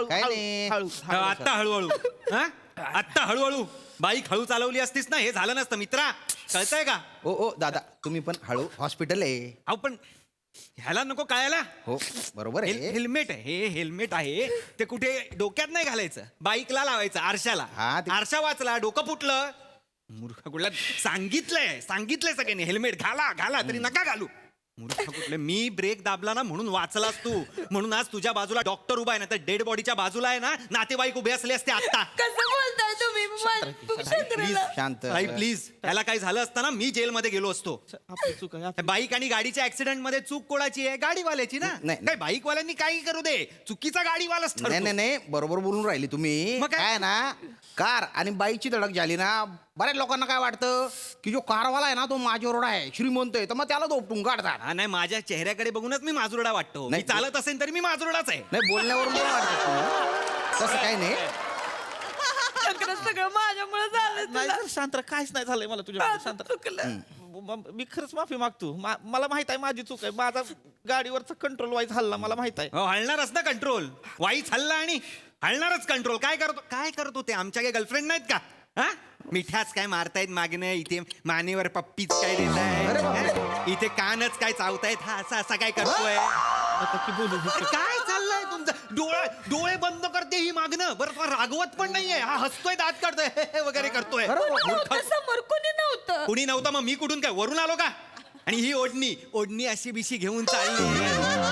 काय नाही. आत्ता हळूहळू हा? आत्ता हळूहळू बाईक हळू चालवली असतीस ना हे झालं नसतं मित्रा. कळतंय का? ओ दादा, तुम्ही पण हळू. हॉस्पिटल आहे. अहो पण ह्याला नको कळायला. हो बरोबर आहे. हेल्मेट आहे, हे हेल्मेट आहे ते कुठे डोक्यात नाही घालायचं, बाईकला लावायचं आरशाला. हा, ते- आरशा वाचला, डोकं फुटलं, मूर्ख कुठला. सांगितलंय सगळ्यांनी हेल्मेट घाला घाला, तरी नका घालू. मूर्ख कुठले. मी ब्रेक दाबला ना म्हणून वाचलास तू, म्हणून आज तुझ्या बाजूला डॉक्टर उभा आहे ना, तर डेड बॉडीच्या बाजूला आहे ना नातेवाईक उभे असले असते आता. कसं बोलताय तुम्ही? प्लीज शांत. ताई, प्लीज. याला काही झालं असतं ना मी जेलमध्ये गेलो असतो. बाईक आणि गाडीच्या ऍक्सिडेंट मध्ये चूक कोणाची आहे? गाडीवाल्याची ना. नाही. काय बाईकवाल्यांनी काही करू दे, चुकीचा गाडीवालाच ठरतो. नाही बरोबर बोलून राहिली तुम्ही. मग काय? काय ना, कार आणि बाईकची धडक झाली ना, बऱ्याच लोकांना काय वाटतं की जो कारवाला आहे ना तो माझ्यावर आहे, श्रीमंत आहे, तर मग त्याला दोपटून काढतात. हा, नाही, माझ्या चेहऱ्याकडे बघूनच मी माजुरडा वाटतो. मी नाही. चालत असेल तरी मी माजुरडाच आहे. नाही, बोलण्यावरून पण वाटतं तुम्ही. तसं काही नाही. सगळं माझ्यामुळे झालं. नाही शांत राहा, काहीच नाही झालंय मला तुझ्या शांत राहा. मी खरंच माफी मागतो. मला माहित आहे माझी चूक आहे. माझा गाडीवरचा कंट्रोल वाईज हल्ला, मला माहित आहे. हो, हलणारच ना कंट्रोल. वाईच हल्ला आणि हलणारच कंट्रोल. काय करतो ते? आमच्या काही गर्लफ्रेंड नाहीत का? हा, मिठाच काय मारतायत मागणं, इथे मानेवर पप्पीच काय देतायत, इथे कानच काय चावतायत. हा असा काय करतोय? काय चाललंय तुमचं? डोळे बंद करते ही मागणं. बरं, तो रागवत पण नाहीये. हा हसतोय, दात काढतोय वगैरे करतोय. समोर कोणी नव्हतं. कुणी नव्हतं, मग मी कुठून काय वरून आलो का? आणि ही ओढणी अशी बिशी घेऊन चालली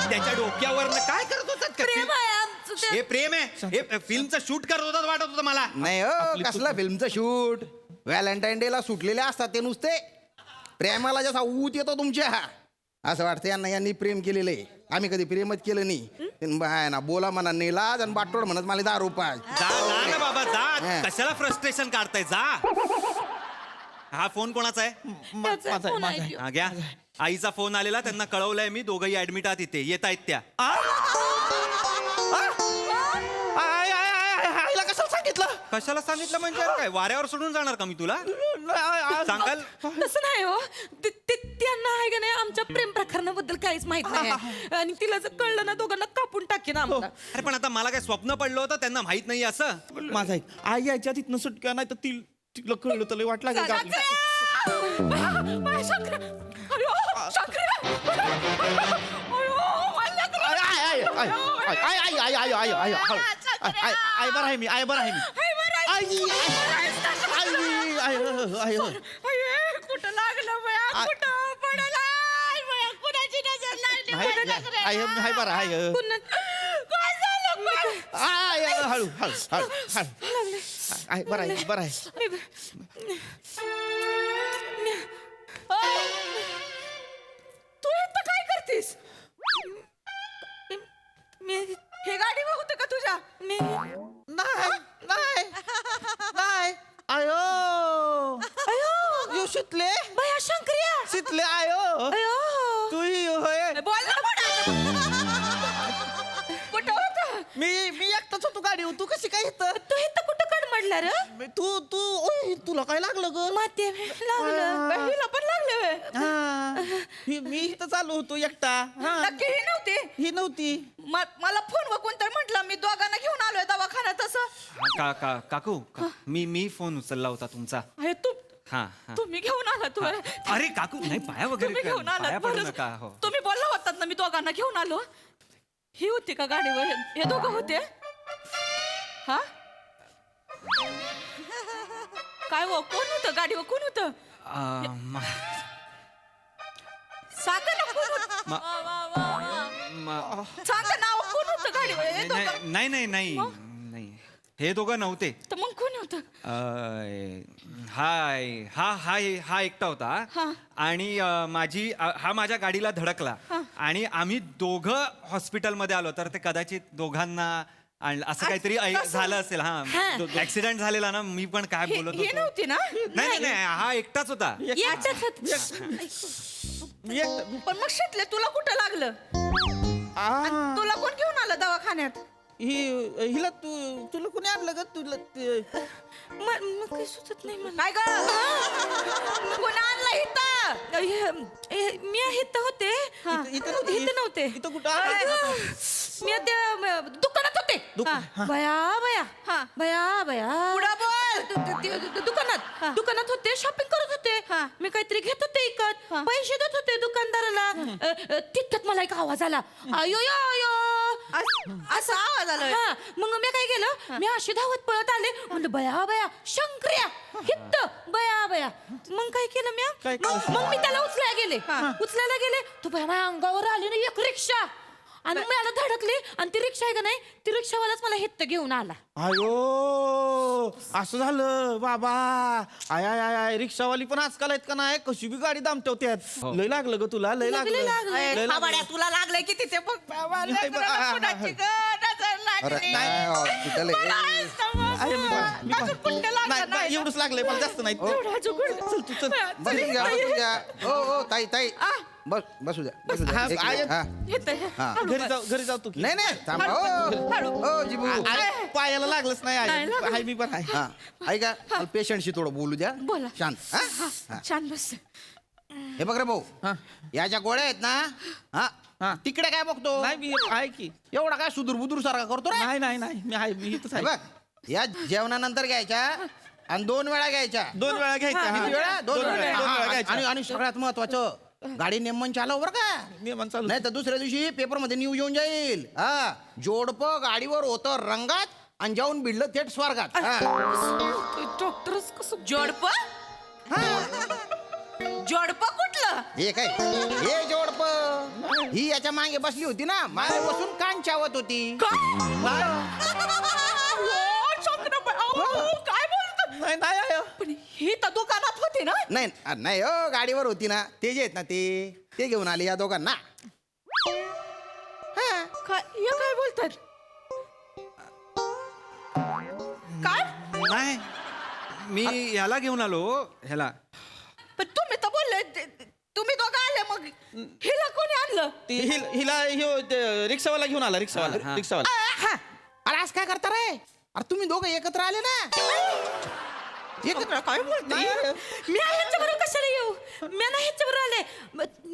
त्याच्या डोक्यावर. काय करत होतात? प्रेम आहे आमचं ते. हे प्रेम आहे? हे फिल्मचं शूट करत होतात वाटत होतं मला. नाही हो, कसला फिल्मचं शूट. व्हॅलेंटाईन डे ला सुटलेले असतात ते नुसते. प्रेमाला जसा ऊत येतो तुमच्या, असं वाटतं यांनी प्रेम केलेलं आहे. आम्ही कधी प्रेमच केलं नाही ना. बोला म्हणा नाही लाज आणि बाटोड म्हणत मला 10 रुपये. जा ना बाबा, जा. हा. कशाला फ्रस्ट्रेशन काढताय? जा. हा फोन कोणाचा आहे? माझा आहे. हा, घ्या. आईचा फोन आलेला, त्यांना कळवलंय मी. दोघंही ऍडमिट आहात, इथे येत आहेत त्या. आईला कसं सांगितलं? कशाला सांगितलं म्हणजे? काय वाऱ्यावर सोडून जाणार का मी तुला? सांगाल? तसं नाही हो. त्यांना आहे का नाही आमच्या प्रेम प्रकरणाबद्दल काहीच माहित नाही आणि तिला जर कळलं ना दोघांना कापून टाकेन आम्हाला. अरे पण आता मला काय स्वप्न पडलं होतं, त्यांना माहित नाही असं? माझा ऐक, आई यायच्या तिथनं सुटका नाही तर तिला कळलं तर लय वाट लागेल का आपली? आई बरं आहे मी, आई बरं आहे मी. कुठं लागलं बया? कुठं पडला? कुणाची नजर लागली? हाय बरं आहे. काय झालं पण? हळू हळू हळू हळू. आहे बरं आहे, बरं आहे. तू इथं काय करतेस? हे गाडी होतं का तुझ्या? नाही आयो यो शितले बया शंकर्या. शितले आयो अयो. तू होय. बोल ना. कशी काय इथं? तू इथं कुठं कडमडला रे? तू तू ओय, तुला काय लागलं ग? माती लागलं हिला पण लागलं व्हय? हा. मी इथं चालू होतो एकटा. हा. नक्की ही नव्हती ही नव्हती. मला फोन वर कोणतरी म्हटलं मी दोघांना घेऊन आलोय दवाखान्यात असं. काकू मी फोन उचलला होता तुमचा. अरे तू हा हा. तुम्ही घेऊन आला तू अरे काकू नाही पाया तुम्ही वगैरे घेऊन पाया आलात पडू बरं. नका हो. तुम्ही बोलला होतात ना मी दोघांना घेऊन आलो. ही होती का गाडीवर हे दोघं होते? हा काय हो कोण होतं गाडीवर कोण होतं? सांगा ना कोण होतं? सांगा नाव कोण होतं गाडीवर हे दोघं? नाही हे दोघं नव्हते. तर मग कोण होतं? हा एकटा होता आणि हा माझ्या गाडीला धडकला आणि आम्ही दोघं हॉस्पिटलमध्ये आलो. तर ते कदाचित दोघांना असं काहीतरी झालं असेल. हा ऍक्सिडेंट झालेला ना. मी पण काय बोलत ही होतो. नव्हती ना? नाही हा एकटाच होता. याच्यात पण मग शेतले तुला कुठं लागलं? आणि तुला कोण घेऊन आलं दवाखान्यात? हिला तुला कोणी आणलं ग? तुला मग काही सुचत नाही मला. काय ग कोण आणलं इथं? मी इथं होते. इथं नव्हते. इथं कुठं? मी त्या दुकानात होते. बया पुढं बोल. दुकानात होते शॉपिंग करत होते. मी काहीतरी घेत होते इकत पैसे देत होते दुकानदाराला. तिथं मला एक आवाज आला. अयो असा आवाज आला. मग मी काय केलं मी अशी धावत पळत आले. म्हणलं बया शंकर्या हित्त बया. मग काय केलं मी मग मी त्याला उचलायला गेले तो बया माझ्या अंगावर आली ना एक रिक्षा आणि मला धडकली. आणि ती रिक्षा आहे का नाही ती रिक्षावालाच मला हित्त घेऊन आला. अयो असं झालं बाबा. आय रिक्षावाली पण आजकाल आहेत का नाही कशी बी गाडी दामटवत्यात. लय लागलं ग तुला? लय लागलं. तुला लागलंय की तिथे बघ बाबा, लेकराला कुणाची ग नजर लागली. हॉस्पिटल अरे अजून कुठं लागलं नाही. एवढंच लागलंय मला जास्त नाही. एवढं अजून कुठं? चल तू चल. बसून घ्या. ओ ताई बसू द्या. घरी जाऊ तू की. नाही थांबा. ओ जिबू अरे, पायाला लागलंच नाही. आहे मी पण आहे. हा ऐका पेशंटशी थोडं बोलू द्या. बोला. शांत. हा? छान बस. हे बघ रे भाऊ याच्या गोळ्या आहेत ना. हा तिकडे काय बघतो? नाही मी आहे की. एवढा काय सुदूर सारखा करतो रे? नाही मी आहे. मी इथंच हे आहे. बघ या जेवणानंतर घ्यायच्या आणि 2 वेळा घ्यायच्या. 2 वेळा घ्यायच्या. किती वेळा? 2 वेळा. दोन वेळा हा, घ्यायच्या. आणि सगळ्यात महत्वाचं गाडी नेमन चालव बरं का. नियमन चालू. नाही तर दुसऱ्या दिवशी पेपर मध्ये न्यूज येऊन जाईल. हा जोडपं गाडीवर होतं रंगात आणि जाऊन भिडलं थेट स्वर्गात. डॉक्टरच कसं जोडप कुठलं? हे काय हे जोडपं ही याच्या मागे बसली होती ना. मागे बसून कान चावत होती. काय बोलतो? नाही आहे. पण ही तर दुकानात होती ना. नाही गाडीवर होती ना. ते जे आहेत ना ते घेऊन आले या दोघांना. काय बोलतात? काय? नाही मी ह्याला घेऊन आलो. ह्याला पण तुम्ही तर बोलले तुम्ही दोघं आले मग हिला कोणी आणलं? हिला रिक्षावाला घेऊन आला. रिक्षावाला. अरे आज काय करता रे? अरे तुम्ही दोघं एकत्र आले ना. एकत्र काय बोलते? मी ह्याच्याबरोबर कशाला येऊ? मी नाही ह्याच्याबरोबर आले.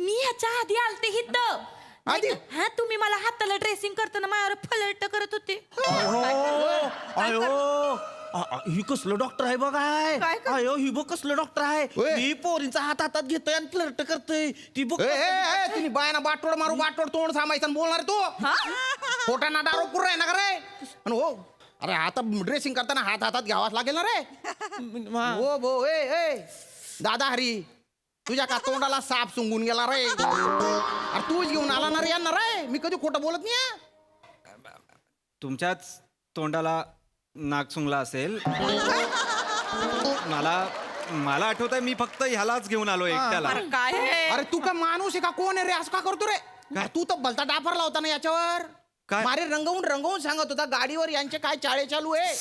मी ह्याच्या आधी आलते हिथं. आधी? हा तुम्ही मला हाताला ड्रेसिंग करताना माझ्यावर फलट करत होते. अयो ही कसलं डॉक्टर आहे बघाय. काय कर- अयो ही बघ कसलं डॉक्टर आहे. होय. ही पोरींचा हातात घेतोय आणि फ्लर्ट करतोय. ती बघ तुम्ही बायाना बाटोड मारू बाटोड तोंड थांबायचं बोलणार तू. पोटांना दारू पुर आहे ना का रे? आणि हो अरे आता ड्रेसिंग करताना हातात घ्यावाच लागेल ना रे. हो भो ए दादा हरी तुझ्या का तोंडाला साप सुंगून गेला रे. अरे तूच घेऊन आला ना रे यांना रे. मी कधी खोटं बोलत नाही. तुमच्याच तोंडाला नाक सुंगला असेल. मला आठवत आहे मी फक्त ह्यालाच घेऊन आलो एकट्याला. काय अरे तू का माणूस आहे का कोण आहे रे? असं का करतो रे? तू तर भलता डाफरला होता ना याच्यावर. काय? मारे रंगवून सांगत होता गाडीवर यांचे काय चाळे चालू आहे.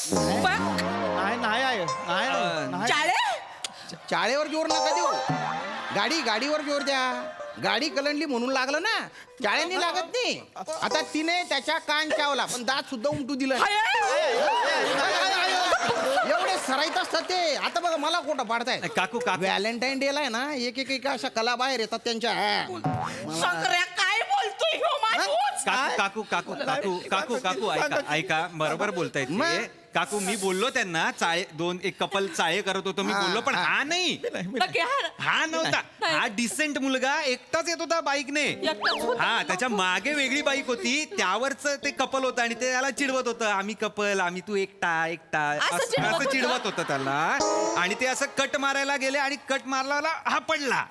नाही. चाळे? चाळेवर जोर नका देऊ. गाडीवर जोर द्या. गाडी कलंडली म्हणून लागलं ना, शाळेने लागत नाही. आता तिने त्याच्या कान चावला पण दात सुद्धा उमटू दिलं नाही. एवढे सराईत असतात ते. आता बघा मला खोटं पाडताय. काकू व्हॅलेंटाईन डे ला आहे ना एक अशा कला बाहेर येतात त्यांच्या. काय बोलतोय ह्यो माणूस? काकू काकू काकू काकू काकू ऐका ऐका बरोबर बोलतायत ते. काकू मी बोललो त्यांना एक कपल चाळे करत होतो मी बोललो पण हा नाही नक्की हा नव्हता. हा डिसेंट मुलगा एकटाच येत होता बाईकने. एकटाच होता? हा त्याच्या मागे वेगळी बाईक होती त्यावरच ते कपल होतं आणि ते त्याला चिडवत होतं आम्ही कपल आम्ही तू एकटा असं चिडवत असं होतं? चिडवत होतं त्याला. आणि ते असं कट मारायला गेले आणि कट मारला हा पडला.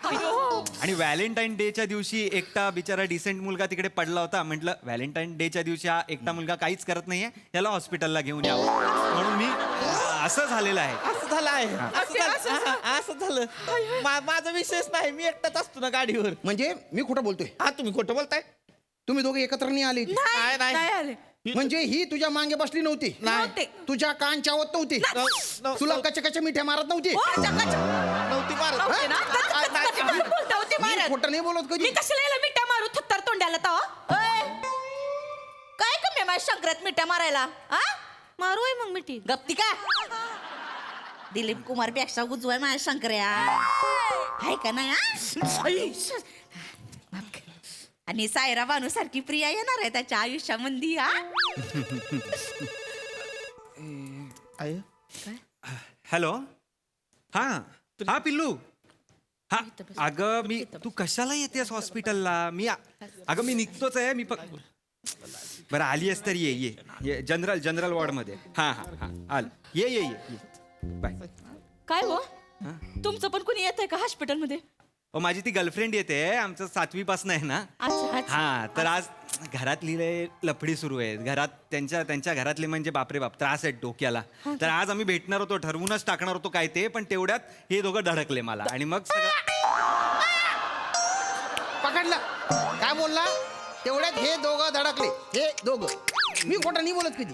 आणि व्हॅलेंटाईन डेच्या दिवशी एकटा बिचारा डिसेंट मुलगा तिकडे पडला होता. म्हटलं व्हॅलेंटाईन डेच्या दिवशी हा एकटा मुलगा काहीच करत नाहीये याला हॉस्पिटलला घेऊन यावं म्हणून मी असं झालेलं आहे. असं झालं आहे असं झालं माझा विषयच नाही मी एकटाच असतो ना गाडीवर. म्हणजे मी खोटं बोलतोय? हा तुम्ही खोटं बोलताय. तुम्ही दोघे एकत्र नाही आले इथे? नाही नाही नाही आले. म्हणजे ही तुझ्या मागे बसली नव्हती? नव्हते. तुझ्या कान चावत नव्हती? तुला कच्च्या मिठ्या मारत नव्हती? नव्हती मारत. नव्हते ना? बोलता होते मी मारत. खोटं नाही बोलत मी कधी. कशाला याला मिठ्या मारू थत्तर तोंड्याला तवा? काय कमी आहे माझ्या शंकरात मिठ्या मारायला? मारू आहे मग मिठी गप्ती का? दिलीप कुमार पेक्षा उजवाय माझ्या शंकर्या आहे का नाही? आणि सायरा बानू सारखी प्रिया येणार आहे त्याच्या आयुष्यामध्ये. हॅलो हा पिल्लू हा अगं तू कशाला येतेस हॉस्पिटलला? अगं मी निघतोच आहे मी बरं आली आहेस तर ये जनरल वॉर्डमध्ये. हा आल ये बाय. काय हो तुमचं पण कोणी येत आहे का हॉस्पिटलमध्ये? माझी ती गर्लफ्रेंड येते आमचं 7वी पासून आहे ना. हा तर आज घरातली लफडी सुरू आहे घरात. त्यांच्या घरातले म्हणजे बापरे बाप त्रास आहेत डोक्याला. तर आज आम्ही भेटणार होतो ठरवूनच टाकणार होतो काय ते पण तेवढ्यात हे दोघं धडकले मला आणि मग पकडलं काय बोलला? तेवढ्यात हे दोघं धडकले. हे दोघं मी खोटं नाही बोलत कधी.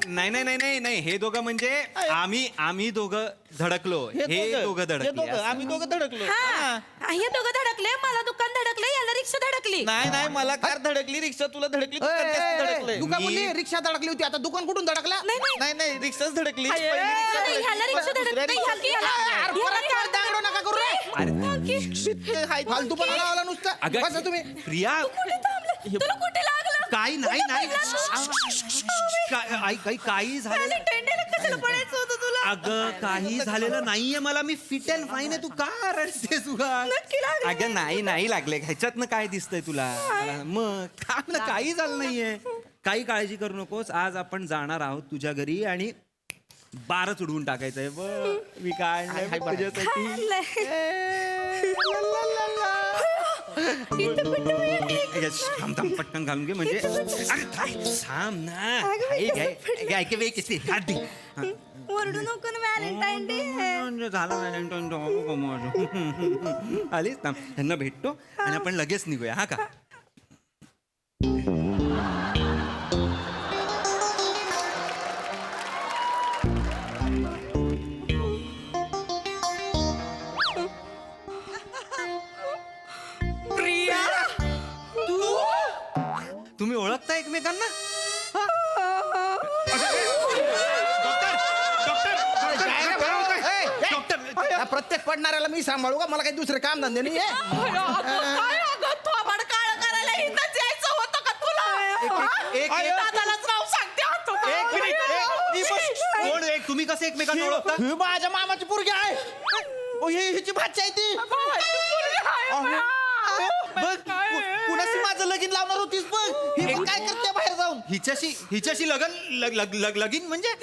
नाही हे दोघं म्हणजे आम्ही दोघं धडकलो. हे दोघं धडकले. आम्ही दोघं धडकलो. हे दोघं धडकले मला दुकान धडकले याला रिक्षा धडकली. नाही मला कार धडकली रिक्षा तुला धडकली दुकान जास्त धडकलंय. दुकान बोलली रिक्षा धडकली होती आता दुकान कुठून धडकला? नाही रिक्षाच धडकली. ह्याला रिक्षा धडकली दांगडो नका करू रे. फालतू पण आला नुसतं. बसा तुम्ही. प्रिया तुला कुठे लागलं? काही नाही काही झालं कशाला पडायचं होतं तुला? अगं काही झालेलं नाहीये मला. मी फिट अँड फाईन आहे. तू का रडतेस तुला? नक्की लागलं. अगं नाही लागले. ह्याच्यातनं काय दिसतंय तुला? मग काही झालं नाहीये. काही काळजी करू नकोस. आज आपण जाणार आहोत तुझ्या घरी आणि बारच उडवून टाकायचंय. मी काय थांब पटकन घालून घे म्हणजे थांब ना. ओरडू नको ना व्हॅलेंटाईन डे. झाला आलीच थांब त्यांना भेटतो आणि आपण लगेच निघूया. हा का? प्रिया तुम्ही ओळखता एकमेकांना? या प्रत्येक पडणाऱ्याला मी सांभाळू का? मला काही दुसरे काम धंदे नाही. काय अगं थोबाड काळं करायला इथंच यायचं होतं का तुला? दादालाच नाव सांगते आता. तुम्ही कसे एकमेकांना ओळखता? ही माझ्या मामाची पोरगी आहे. हिची भाची आहे ती. कुणाशी माझं लगीन लावणार होतीस बघ. ही काय करते बाहेर जाऊन? हिच्याशी लगीन म्हणजे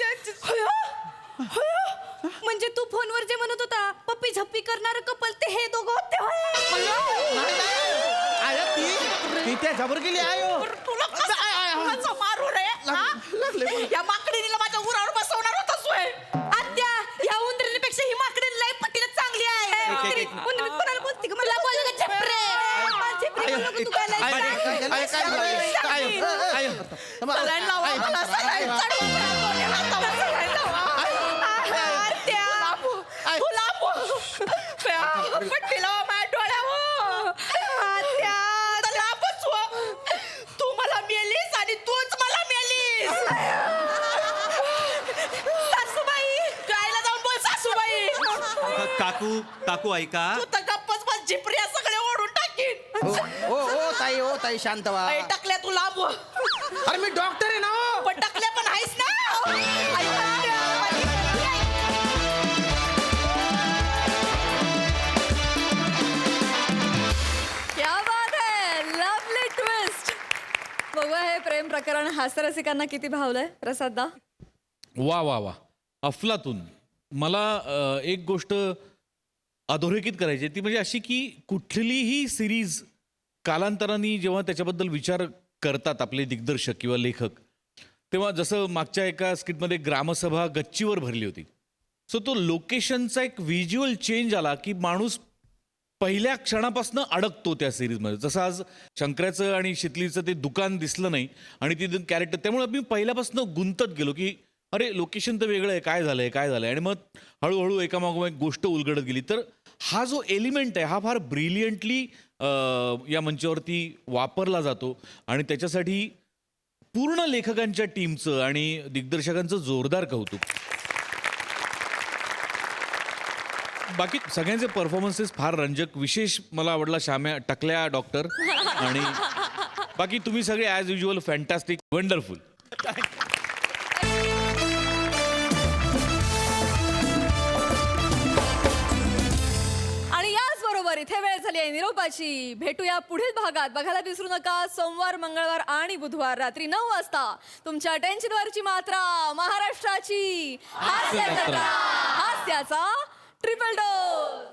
म्हणजे तू फोनवर जे म्हणत होता पप्पी झप्पी करणार कपल ते हे दोघं होते ती त्याच्यावर गेली आहे. तुला कसं मारू रे? या माकडीला माझ्या उरावर बसवणार होतास होय? आत्या या उंदरीपेक्षा ही माकडी लय पटीला चांगली आहे. उंदरी कोणाला बोलते का? मला बोलू का झेपरे? झेपरे बोलू का तू काय लय सलाईन लावा मला सलाईन चढवा मला दोन्ही हातावर सलाईन लावा. आत्या तुला पट्टी लावा माझ्या डोळ्यावर. आत्या काकू काकू ऐका तू तर गप्पच बस, जिप्रिया सगळे ओढून टाकीन. ओ ताई शांत व्हा. ए, टाकल्या तू लांब हो. अरे मी डॉक्टर आहे ना हो. पण टाकल्या पण आहेस ना. ऐक ना. क्या बात है, लवली ट्विस्ट. बघूया हे प्रेम प्रकरण हास्यरसिकांना किती भावलंय. प्रसाद दा. वा वा वा अफलातून. मला एक गोष्ट अधोरेखित करायची आहे, ती म्हणजे अशी की कुठलीही सिरीज कालांतराने जेव्हा त्याच्याबद्दल विचार करतात आपले दिग्दर्शक किंवा लेखक, तेव्हा जसं मागच्या एका स्किटमध्ये ग्रामसभा गच्चीवर भरली होती, सो तो लोकेशनचा एक व्हिज्युअल चेंज आला की माणूस पहिल्या क्षणापासून अडकतो त्या सिरीजमध्ये. जसं आज शंकराचं आणि शितलीचं ते दुकान दिसलं नाही आणि ती कॅरेक्टर, त्यामुळे मी पहिल्यापासून गुंतत गेलो की अरे लोकेशन तर वेगळं आहे, काय झालंय काय झालंय, आणि मग हळूहळू एकामागोमाग एक गोष्ट उलगडत गेली. तर हा जो एलिमेंट आहे हा फार ब्रिलियंटली या मंचावरती वापरला जातो आणि त्याच्यासाठी पूर्ण लेखकांच्या टीमचं आणि दिग्दर्शकांचं जोरदार कौतुक. बाकी सगळ्यांचे परफॉर्मन्सेस फार रंजक. विशेष मला आवडला श्याम्या, टकल्या डॉक्टर, आणि बाकी तुम्ही सगळे ॲज युजल फॅन्टॅस्टिक, वंडरफुल. आणि याचबरोबर इथे वेळ झाली आहे निरोपाची. भेटूया पुढील भागात. बघायला विसरू नका सोमवार, मंगळवार आणि बुधवार रात्री 9 वाजता तुमच्या टेन्शनवरची मात्रा, महाराष्ट्राची हास्यजत्रा, हास्याचा ट्रिपल डोस.